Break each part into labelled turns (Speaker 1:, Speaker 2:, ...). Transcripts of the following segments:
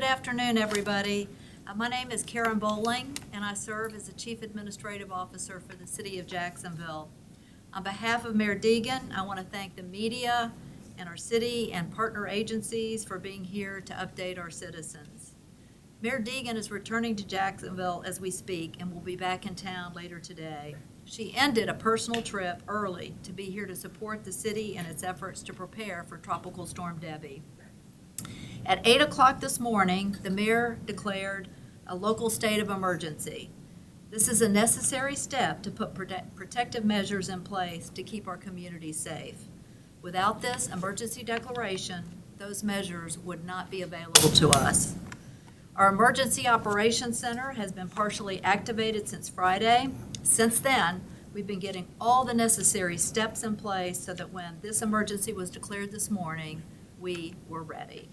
Speaker 1: afternoon, everybody. My name is Karen Bowling, and I serve as the Chief Administrative Officer for the City of Jacksonville. On behalf of Mayor Deegan, I want to thank the media and our city and partner agencies for being here to update our citizens. Mayor Deegan is returning to Jacksonville as we speak and will be back in town later today. She ended a personal trip early to be here to support the city in its efforts to prepare for Tropical Storm Debby. At 8 o'clock this morning, the mayor declared a local state of emergency. This is a necessary step to put protective measures in place to keep our community safe. Without this emergency declaration, those measures would not be available to us. Our Emergency Operations Center has been partially activated since Friday. Since then, we've been getting all the necessary steps in place so that when this emergency was declared this morning, we were ready.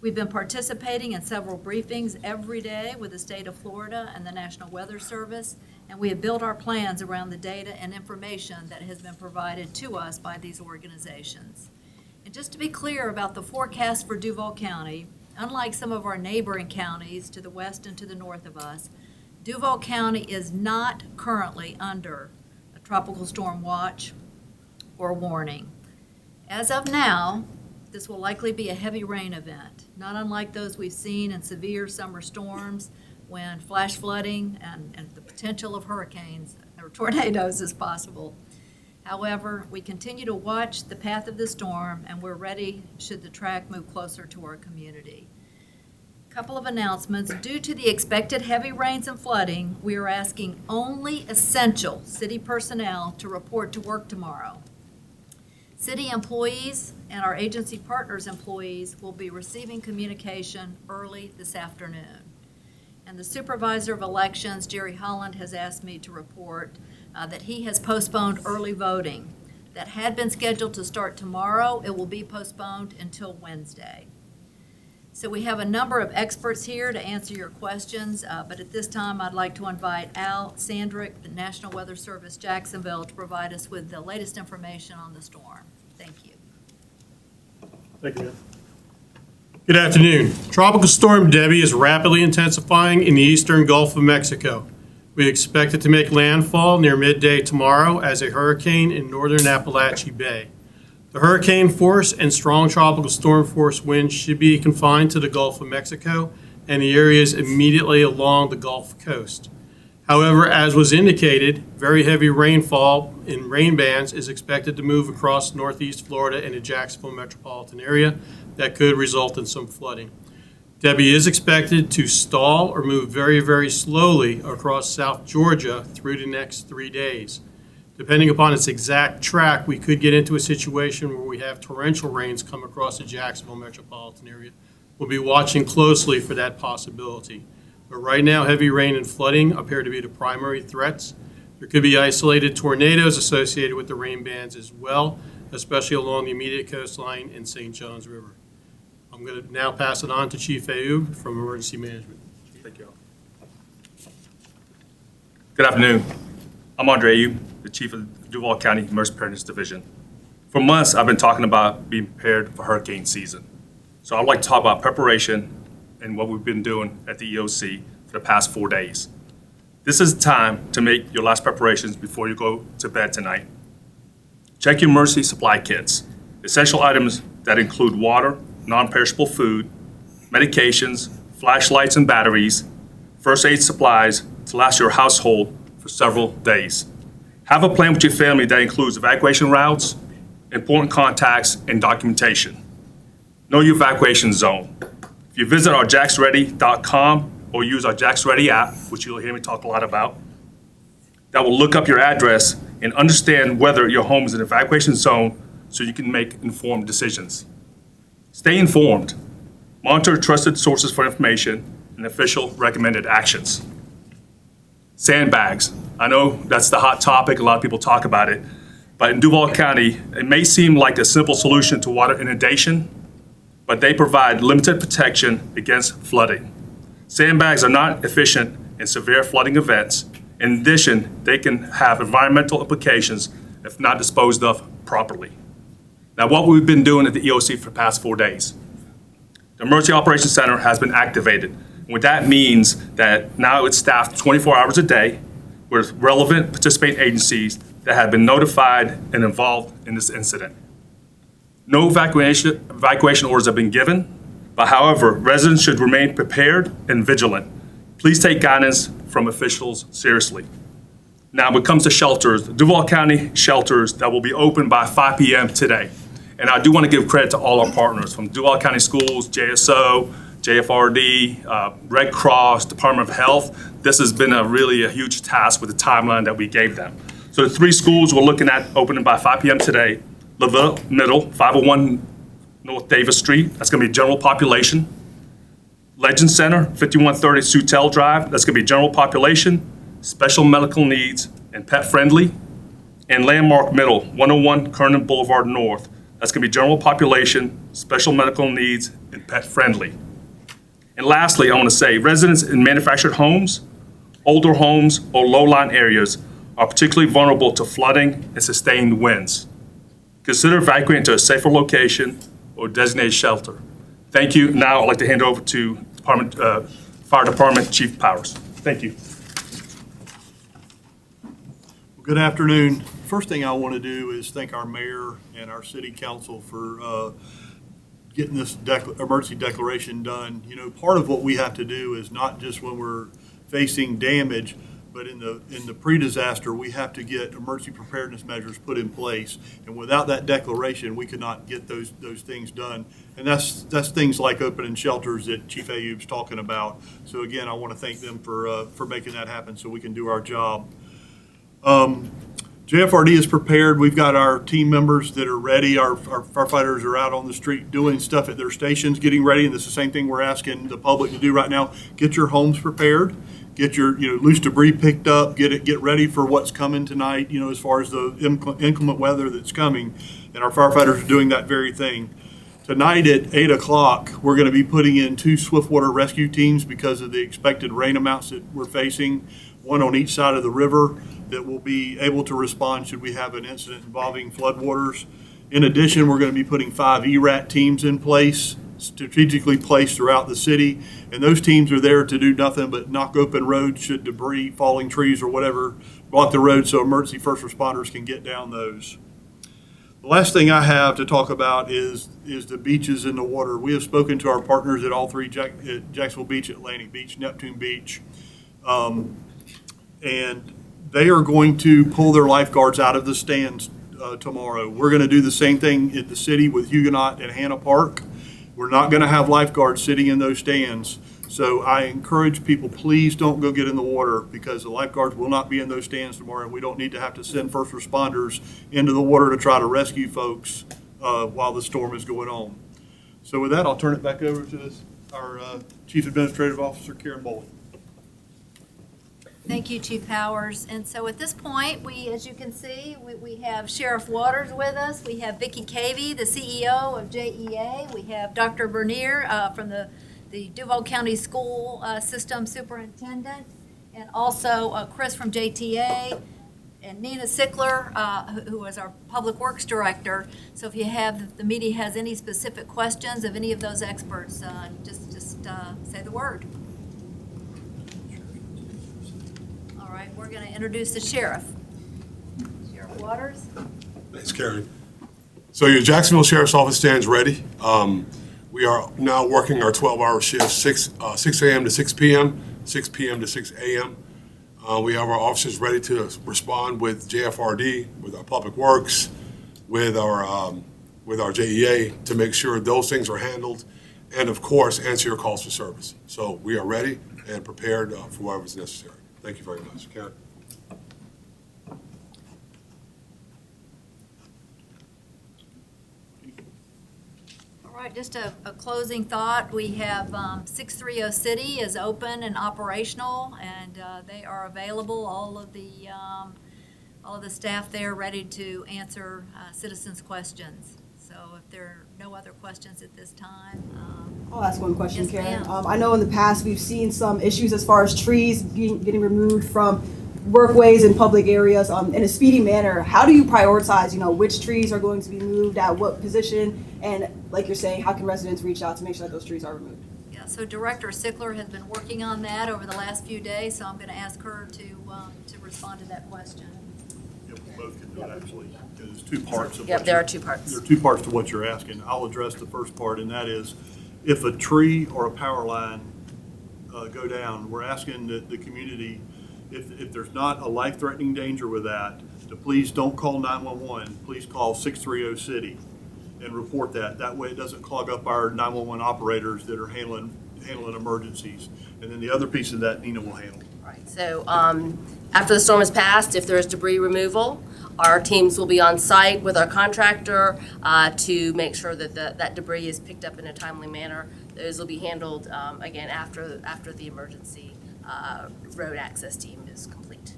Speaker 1: We've been participating in several briefings every day with the state of Florida and the National Weather Service, and we have built our plans around the data and information that has been provided to us by these organizations. And just to be clear about the forecast for Duval County, unlike some of our neighboring counties to the west and to the north of us, Duval County is not currently under a tropical storm watch or warning. As of now, this will likely be a heavy rain event, not unlike those we've seen in severe summer storms when flash flooding and the potential of hurricanes or tornadoes is possible. However, we continue to watch the path of the storm, and we're ready should the track move closer to our community. A couple of announcements. Due to the expected heavy rains and flooding, we are asking only essential city personnel to report to work tomorrow. City employees and our agency partners' employees will be receiving communication early this afternoon. And the Supervisor of Elections, Jerry Holland, has asked me to report that he has postponed early voting. That had been scheduled to start tomorrow. It will be postponed until Wednesday. So we have a number of experts here to answer your questions, but at this time I'd like to invite Al Sandrick, the National Weather Service Jacksonville, to provide us with the latest information on the storm. Thank you.
Speaker 2: Thank you, ma'am. Good afternoon. Tropical Storm Debby is rapidly intensifying in the eastern Gulf of Mexico. We expect it to make landfall near midday tomorrow as a hurricane in northern Appalachia Bay. The hurricane force and strong tropical storm force winds should be confined to the Gulf of Mexico and the areas immediately along the Gulf Coast. However, as was indicated, very heavy rainfall in rain bands is expected to move across northeast Florida and the Jacksonville metropolitan area that could result in some flooding. Debby is expected to stall or move very, very slowly across South Georgia through the next 3 days. Depending upon its exact track, we could get into a situation where we have torrential rains come across the Jacksonville metropolitan area. We'll be watching closely for that possibility. But right now, heavy rain and flooding appear to be the primary threats. There could be isolated tornadoes associated with the rain bands as well, especially along the immediate coastline in St. Johns River. I'm going to now pass it on to Chief Ayoub from Emergency Management.
Speaker 3: Thank you. Good afternoon. I'm Andre Ayoub, the Chief of Duval County Emergency Preparedness Division. For months, I've been talking about being prepared for hurricane season. So I'd like to talk about preparation and what we've been doing at the EOC for the past 4 days. This is the time to make your last preparations before you go to bed tonight. Check your emergency supply kits, essential items that include water, non-perishable food, medications, flashlights and batteries, first aid supplies to last your household for several days. Have a plan with your family that includes evacuation routes, important contacts, and documentation. Know your evacuation zone. If you visit our JAXSHERIFF.com or use our JAXSHERIFF app, which you'll hear me talk a lot about, that will look up your address and understand whether your home is an evacuation zone so you can make informed decisions. Stay informed. Monitor trusted sources for information and official recommended actions. Sandbags. I know that's the hot topic. A lot of people talk about it. But in Duval County, it may seem like a simple solution to water inundation, but they provide limited protection against flooding. Sandbags are not efficient in severe flooding events. In addition, they can have environmental implications if not disposed of properly. Now, what we've been doing at the EOC for the past 4 days. The Emergency Operations Center has been activated. What that means that now it's staffed 24 hours a day with relevant participating agencies that have been notified and involved in this incident. No evacuation orders have been given, but however, residents should remain prepared and vigilant. Please take guidance from officials seriously. Now, when it comes to shelters, Duval County shelters that will be open by 5 p.m. today. And I do want to give credit to all our partners from Duval County Schools, JSO, JFRD, Red Cross, Department of Health. This has been really a huge task with the timeline that we gave them. So the 3 schools we're looking at opening by 5 p.m. today: LaVille Middle, 501 North Davis Street, that's going to be general population. Legend Center, 5130 Sutel Drive, that's going to be general population, special medical needs, and pet friendly. And Landmark Middle, 101 Kernan Boulevard North, that's going to be general population, special medical needs, and pet friendly. And lastly, I want to say residents in manufactured homes, older homes, or low-lying areas are particularly vulnerable to flooding and sustained winds. Consider evacuating to a safer location or designated shelter. Thank you. Now I'd like to hand it over to Fire Department Chief Powers. Thank you.
Speaker 4: Good afternoon. First thing I want to do is thank our mayor and our city council for getting this emergency declaration done. You know, part of what we have to do is not just when we're facing damage, but in the pre-disaster, we have to get emergency preparedness measures put in place. And without that declaration, we could not get those things done. And that's things like opening shelters that Chief Ayoub's talking about. So again, I want to thank them for making that happen so we can do our job. JFRD is prepared. We've got our team members that are ready. Our firefighters are out on the street doing stuff at their stations, getting ready. And this is the same thing we're asking the public to do right now. Get your homes prepared. Get your loose debris picked up. Get ready for what's coming tonight. As far as the inclement weather that's coming, and our firefighters are doing that very thing. Tonight at 8 o'clock, we're going to be putting in 2 swiftwater rescue teams because of the expected rain amounts that we're facing. One on each side of the river that will be able to respond should we have an incident involving floodwaters. In addition, we're going to be putting 5 ERAT teams in place, strategically placed throughout the city, and those teams are there to do nothing but knock open roads should debris, falling trees or whatever block the road so emergency first responders can get down those. The last thing I have to talk about is the beaches and the water. We have spoken to our partners at all 3, Jacksonville Beach, Atlantic Beach, Neptune Beach, and they are going to pull their lifeguards out of the stands tomorrow. We're going to do the same thing at the city with Huguenot and Hanna Park. We're not going to have lifeguards sitting in those stands. So I encourage people, please don't go get in the water because the lifeguards will not be in those stands tomorrow. And we don't need to have to send first responders into the water to try to rescue folks while the storm is going on. So with that, I'll turn it back over to our Chief Administrative Officer, Karen Bowling.
Speaker 1: Thank you, Chief Powers. And so at this point, as you can see, we have Sheriff Waters with us. We have Vicki Cavey, the CEO of JEA. We have Dr. Bernier from the Duval County School System Superintendent, and also Chris from JTA, and Nina Sickler, who is our Public Works Director. So if the media has any specific questions of any of those experts, just say the word. All right, we're going to introduce the sheriff. Sheriff Waters.
Speaker 5: Thanks, Karen. So your Jacksonville Sheriff's Office stands ready. We are now working our 12-hour shifts, 6 a.m. to 6 p.m., 6 p.m. to 6 a.m. We have our officers ready to respond with JFRD, with our Public Works, with our JEA to make sure those things are handled, and of course, answer your calls for service. So we are ready and prepared for whatever is necessary. Thank you very much. Karen.
Speaker 1: All right, just a closing thought. We have 630 City is open and operational, and they are available. All of the staff there ready to answer citizens' questions. So if there are no other questions at this time.
Speaker 6: I'll ask one question,
Speaker 1: Yes,
Speaker 6: Karen.
Speaker 1: ma'am.
Speaker 6: I know in the past we've seen some issues as far as trees getting removed from workways in public areas in a speedy manner. How do you prioritize, which trees are going to be moved at what position? And like you're saying, how can residents reach out to make sure that those trees are removed?
Speaker 1: Yeah, so Director Sickler has been working on that over the last few days, so I'm going to ask her to respond to that question.
Speaker 4: Yep, we both can do it, actually. There's two parts of
Speaker 7: Yep,
Speaker 4: what
Speaker 7: there
Speaker 4: you're-
Speaker 7: are two parts.
Speaker 4: There are two parts to what you're asking. I'll address the first part, and that is, if a tree or a power line go down, we're asking the community, if there's not a life-threatening danger with that, to please don't call 911, please call 630 City and report that. That way it doesn't clog up our 911 operators that are handling emergencies. And then the other piece of that Nina will handle.
Speaker 7: Right, so after the storm has passed, if there is debris removal, our teams will be on site with our contractor to make sure that that debris is picked up in a timely manner. Those will be handled, again, after the emergency road access team is complete.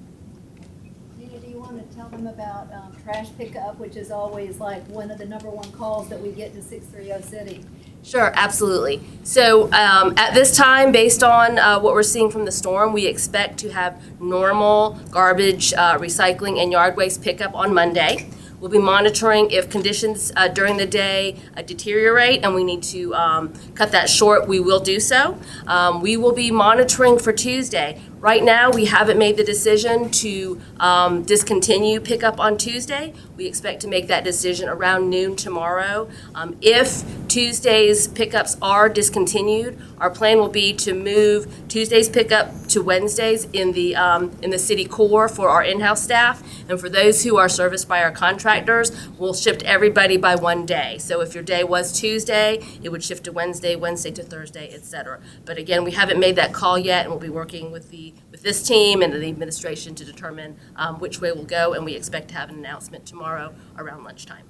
Speaker 8: Nina, do you want to tell them about trash pickup, which is always like one of the #1 calls that we get to 630 City?
Speaker 7: Sure, absolutely. So at this time, based on what we're seeing from the storm, we expect to have normal garbage, recycling, and yard waste pickup on Monday. We'll be monitoring if conditions during the day deteriorate and we need to cut that short, we will do so. We will be monitoring for Tuesday. Right now, we haven't made the decision to discontinue pickup on Tuesday. We expect to make that decision around noon tomorrow. If Tuesday's pickups are discontinued, our plan will be to move Tuesday's pickup to Wednesdays in the city core for our in-house staff. And for those who are serviced by our contractors, we'll shift everybody by one day. So if your day was Tuesday, it would shift to Wednesday, Wednesday to Thursday, et cetera. But again, we haven't made that call yet, and we'll be working with this team and the administration to determine which way we'll go, and we expect to have an announcement tomorrow around lunchtime.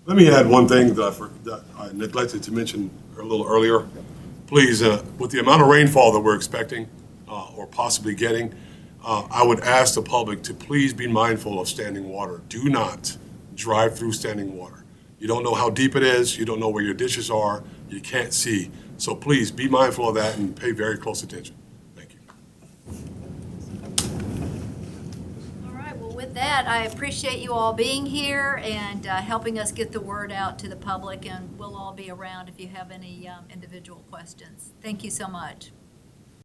Speaker 5: Let me add one thing that I neglected to mention a little earlier. Please, with the amount of rainfall that we're expecting or possibly getting, I would ask the public to please be mindful of standing water. Do not drive through standing water. You don't know how deep it is. You don't know where your ditches are. You can't see. So please be mindful of that and pay very close attention. Thank you.
Speaker 1: All right, well, with that, I appreciate you all being here and helping us get the word out to the public, and we'll all be around if you have any individual questions. Thank you so much.